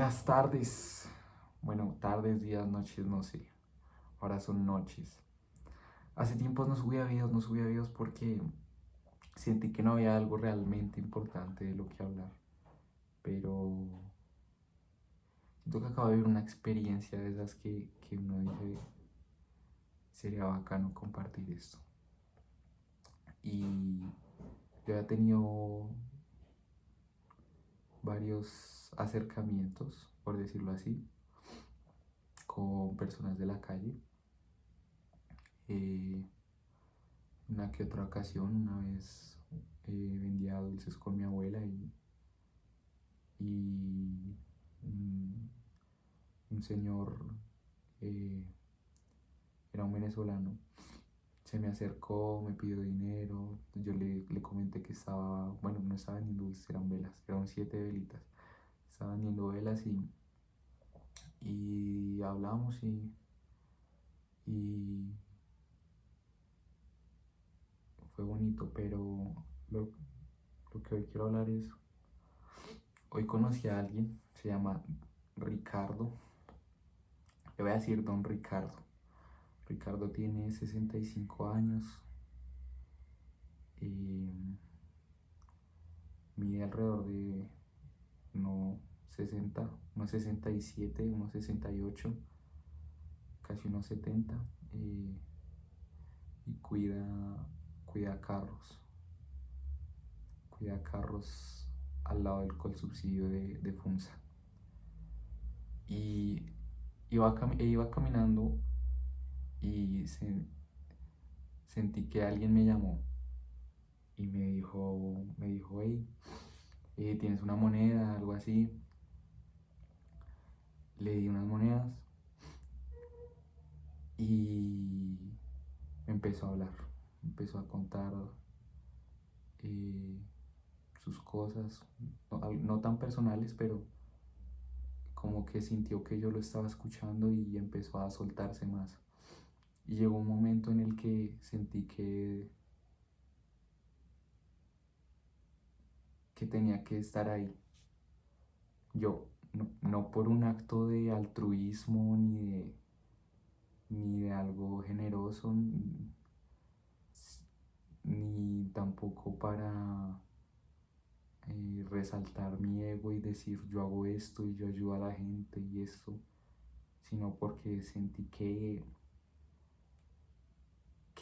Buenas tardes. Bueno, tardes, días, noches, no sé. Ahora son noches. Hace tiempo no subía videos porque sentí que no había algo realmente importante de lo que hablar. Pero siento que acabo de vivir una experiencia de esas que uno dice, sería bacano compartir esto. Y yo he tenido varios acercamientos, por decirlo así, con personas de la calle. Eh, una que otra ocasión, una vez vendía dulces con mi abuela y un, un señor, eh, era un venezolano, se me acercó, me pidió dinero. Yo le comenté que estaba, bueno, no estaba vendiendo dulces, eran velas, eran 7 velitas, estaba vendiendo velas y hablamos y fue bonito. Pero lo, lo que hoy quiero hablar es, hoy conocí a alguien, se llama Ricardo. Le voy a decir don Ricardo. Ricardo tiene 65 años y mide alrededor de unos 60, unos 67, unos 68, casi unos 70. eh, y cuida carros. Cuida carros al lado del colsubsidio de FUNSA. Y iba caminando y sentí que alguien me llamó y me dijo, hey, ¿tienes una moneda? Algo así. Le di unas monedas y me empezó a hablar, me empezó a contar eh, sus cosas, no tan personales, pero como que sintió que yo lo estaba escuchando y empezó a soltarse más. Y llegó un momento en el que sentí que tenía que estar ahí. Yo, no por un acto de altruismo ni de algo generoso, ni tampoco para resaltar mi ego y decir yo hago esto y yo ayudo a la gente y esto, sino porque sentí que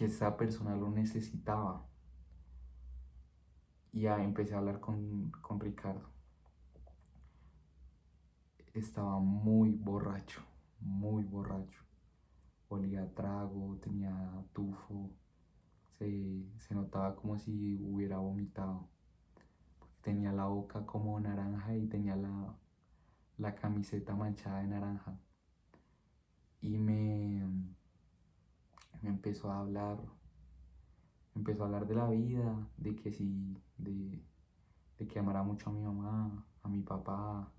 esa persona lo necesitaba. Y ya empecé a hablar con Ricardo. Estaba muy borracho, muy borracho. Olía a trago, tenía tufo, se notaba como si hubiera vomitado. Tenía la boca como naranja y tenía la camiseta manchada de naranja. Y me empezó a hablar de la vida, de que sí, de que amara mucho a mi mamá, a mi papá,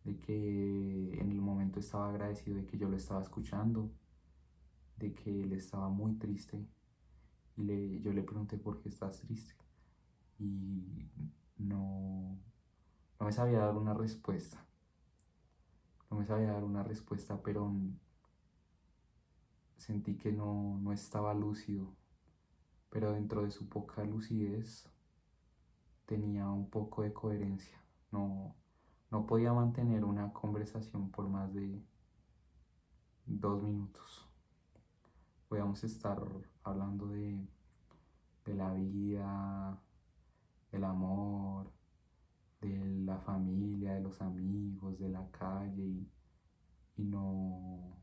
de que en el momento estaba agradecido de que yo lo estaba escuchando, de que él estaba muy triste. Y yo le pregunté por qué estás triste. Y no me sabía dar una respuesta. No me sabía dar una respuesta, pero sentí que no estaba lúcido. Pero dentro de su poca lucidez tenía un poco de coherencia. No, no podía mantener una conversación por más de 2 minutos. Podíamos estar hablando de la vida, del amor, de la familia, de los amigos, de la calle y no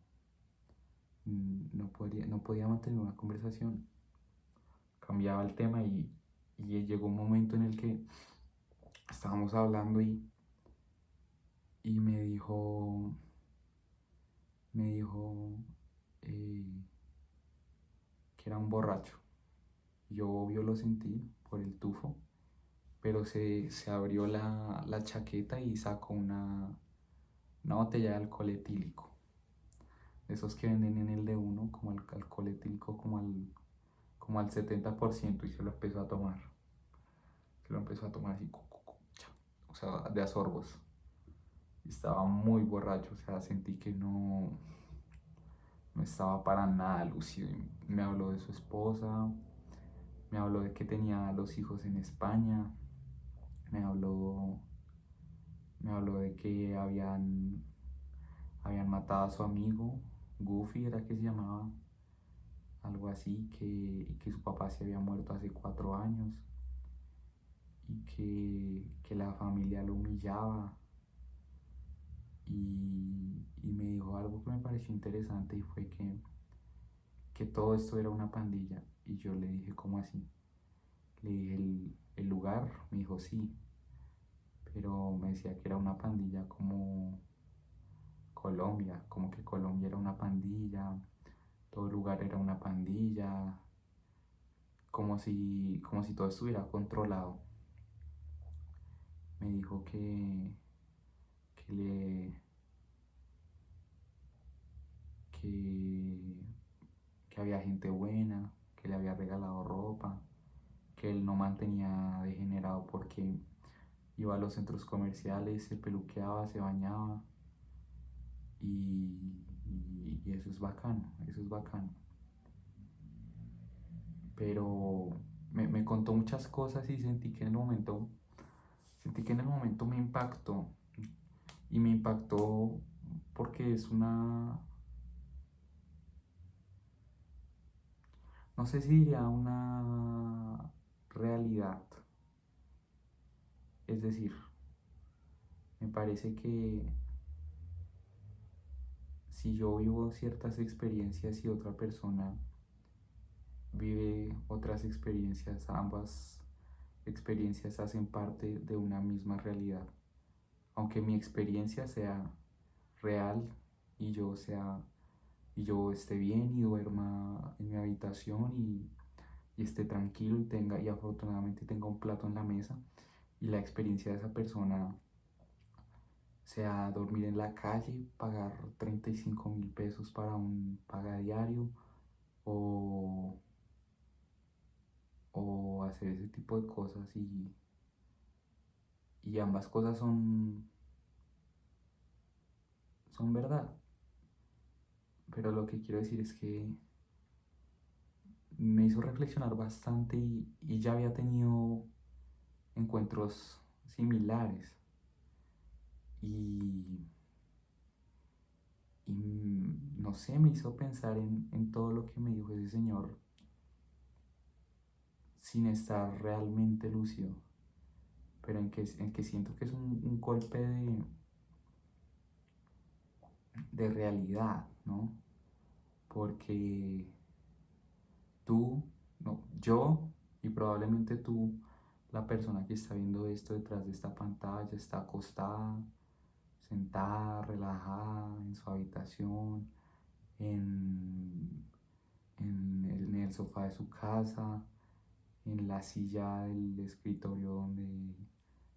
podía mantener una conversación. Cambiaba el tema y llegó un momento en el que estábamos hablando y me dijo eh, que era un borracho. Yo obvio lo sentí por el tufo, pero se abrió la chaqueta y sacó una botella de alcohol etílico. Esos que venden en el de uno, como el alcohol etílico, como al 70%, y se lo empezó a tomar. Se lo empezó a tomar así, cha, o sea, de a sorbos. Estaba muy borracho, o sea, sentí que no estaba para nada lúcido. Y me habló de su esposa, me habló de que tenía los hijos en España, me habló, me habló de que habían matado a su amigo, Goofy era que se llamaba, algo así, y que su papá se había muerto hace 4 años y que la familia lo humillaba. Y me dijo algo que me pareció interesante y fue que todo esto era una pandilla. Y yo le dije, ¿cómo así? Le dije, el lugar, me dijo, sí, pero me decía que era una pandilla como Colombia, como que Colombia era una pandilla, todo el lugar era una pandilla, como si todo estuviera controlado. Me dijo que le que, que había gente buena, que le había regalado ropa, que él no mantenía degenerado porque iba a los centros comerciales, se peluqueaba, se bañaba y eso es bacano, eso es bacano. Pero me contó muchas cosas y sentí que en el momento me impactó y me impactó porque es no sé si diría una realidad, es decir, me parece que si yo vivo ciertas experiencias y otra persona vive otras experiencias, ambas experiencias hacen parte de una misma realidad. Aunque mi experiencia sea real y y yo esté bien y duerma en mi habitación y esté tranquilo y afortunadamente tenga un plato en la mesa y la experiencia de esa persona sea dormir en la calle, pagar 35.000 pesos para un paga diario o, o hacer ese tipo de cosas y ambas cosas son verdad. Pero lo que quiero decir es que me hizo reflexionar bastante y ya había tenido encuentros similares y, no sé, me hizo pensar en todo lo que me dijo ese señor sin estar realmente lúcido, pero en que siento que es un golpe de realidad, ¿no? Porque tú, no, yo y probablemente tú, la persona que está viendo esto detrás de esta pantalla, está acostada, sentada, relajada en su habitación, en, en el sofá de su casa, en la silla del escritorio donde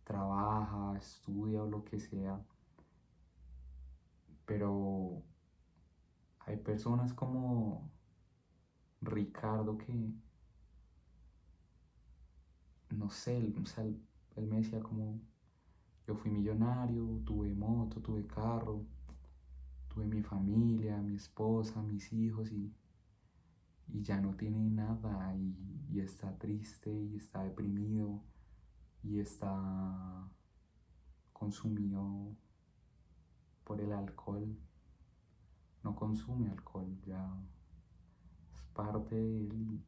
trabaja, estudia o lo que sea. Pero hay personas como Ricardo que, no sé, o sea, él me decía como, yo fui millonario, tuve moto, tuve carro, tuve mi familia, mi esposa, mis hijos y ya no tiene nada y está triste y está deprimido y está consumido por el alcohol. No consume alcohol, ya es parte de él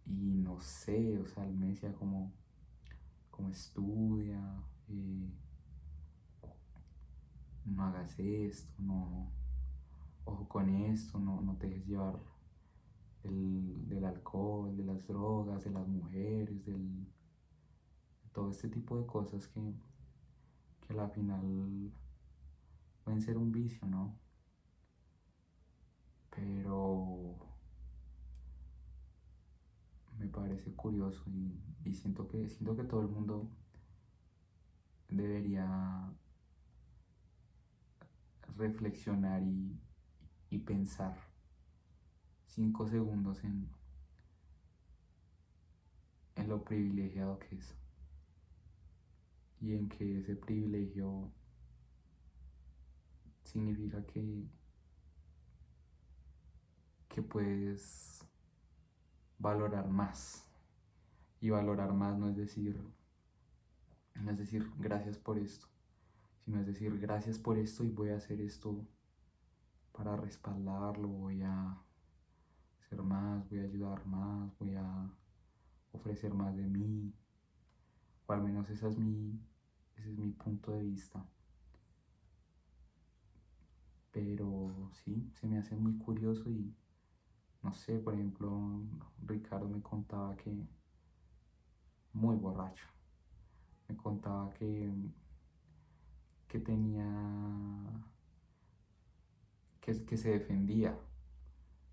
y no sé, o sea, él me decía como estudia, eh, no hagas esto, no, ojo con esto, no te dejes llevar del alcohol, de las drogas, de las mujeres, de todo este tipo de cosas que a la final pueden ser un vicio, ¿no? Pero me parece curioso y siento que todo el mundo debería reflexionar y pensar 5 segundos en lo privilegiado que es. y en que ese privilegio significa que puedes valorar más. Y valorar más no es decir gracias por esto, sino es decir gracias por esto y voy a hacer esto para respaldarlo, voy a hacer más, voy a ayudar más, voy a ofrecer más de mí, o al menos ese es mi punto de vista. Pero sí, se me hace muy curioso y no sé, por ejemplo, Ricardo me contaba que muy borracho, me contaba que tenía, que se defendía,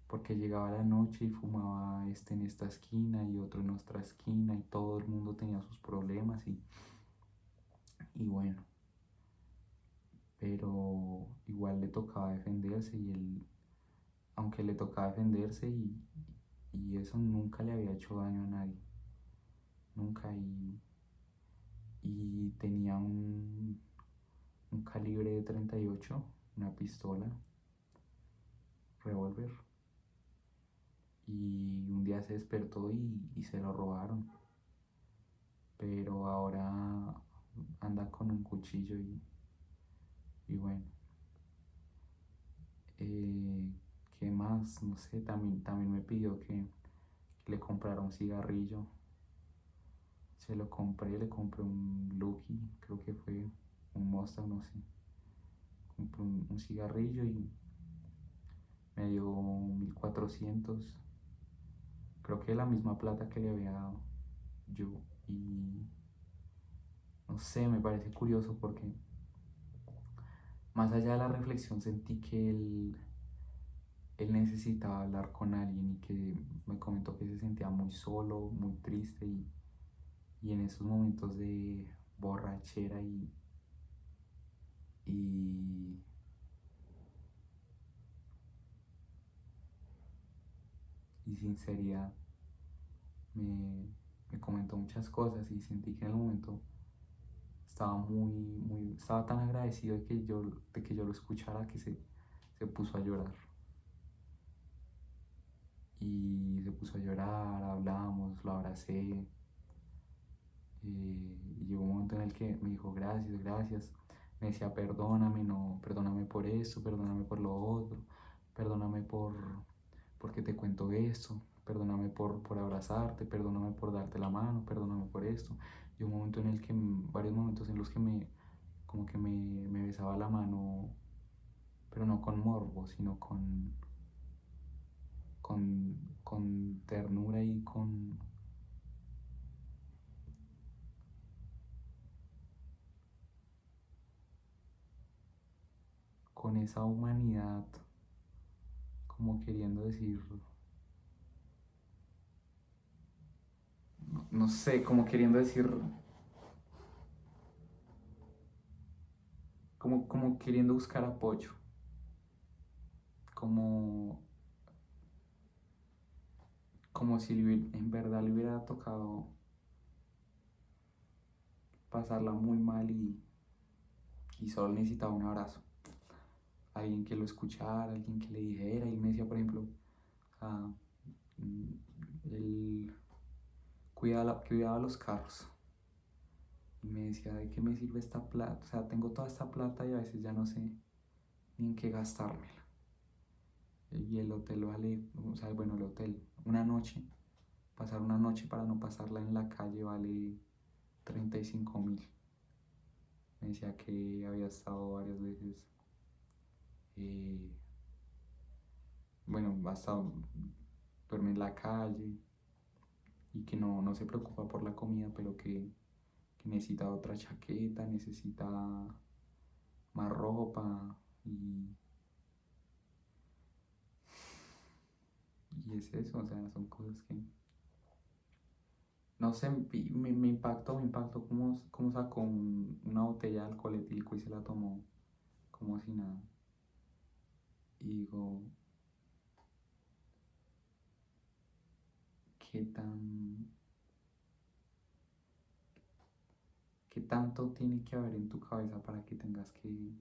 porque llegaba la noche y fumaba este en esta esquina y otro en otra esquina y todo el mundo tenía sus problemas y bueno, pero igual le tocaba defenderse y él, aunque le tocaba defenderse y eso nunca le había hecho daño a nadie, nunca y tenía un calibre de 38, una pistola, revólver y un día se despertó y se lo robaron, pero ahora anda con un cuchillo y bueno, eh, ¿qué más? No sé, también me pidió que le comprara un cigarrillo, se lo compré, le compré un Lucky, creo que fue un Mustang, no sé, compré un cigarrillo y me dio 1400, creo que la misma plata que le había dado yo y no sé, me parece curioso porque más allá de la reflexión sentí que él necesitaba hablar con alguien y que me comentó que se sentía muy solo, muy triste y en esos momentos de borrachera y, y sinceridad me, me comentó muchas cosas y sentí que en el momento estaba tan agradecido de que yo lo escuchara que se puso a llorar. Y se puso a llorar, hablamos, lo abracé. Y llegó un momento en el que me dijo gracias, gracias. Me decía perdóname, no, perdóname por esto, perdóname por lo otro, perdóname porque te cuento esto, perdóname por abrazarte, perdóname por darte la mano, perdóname por esto. Y un momento en el que, varios momentos en los que como que me besaba la mano, pero no con morbo, sino con ternura y con esa humanidad, como queriendo decir, no sé, como queriendo decir, como queriendo buscar apoyo, como, como si en verdad le hubiera tocado pasarla muy mal y solo necesitaba un abrazo, alguien que lo escuchara, alguien que le dijera, y él me decía, por ejemplo, ah, él cuidaba los carros. Y me decía, ¿de qué me sirve esta plata? O sea, tengo toda esta plata y a veces ya no sé ni en qué gastármela. Y el hotel vale, o sea, bueno, el hotel, una noche, pasar una noche para no pasarla en la calle vale 35.000. Me decía que había estado varias veces, eh, bueno, hasta duerme en la calle y que no se preocupa por la comida, pero que necesita otra chaqueta, necesita más ropa y, y es eso, o sea, son cosas que, no sé, me impactó cómo sacó una botella de alcohol etílico y se la tomó como si nada. Y digo, ¿qué tan, tanto tiene que haber en tu cabeza para que tengas que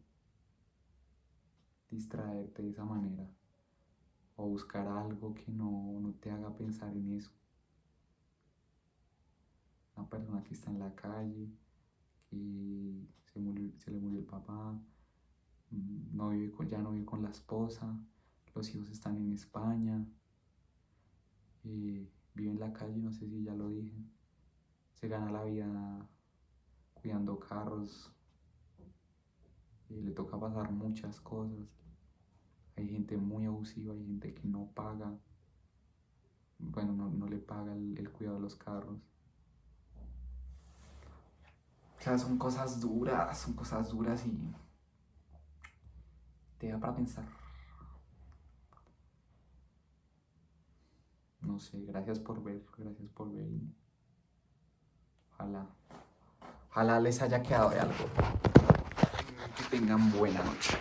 distraerte de esa manera? O buscar algo que no te haga pensar en eso. Una persona que está en la calle, que se le murió el papá, ya no vive con la esposa, los hijos están en España, vive en la calle, no sé si ya lo dije, se gana la vida cuidando carros, le toca pasar muchas cosas, hay gente muy abusiva, hay gente que no paga, bueno, no le paga el cuidado de los carros. O sea, son cosas duras y te da para pensar. No sé, gracias por ver y ojalá, ojalá les haya quedado de algo. Que tengan buena noche.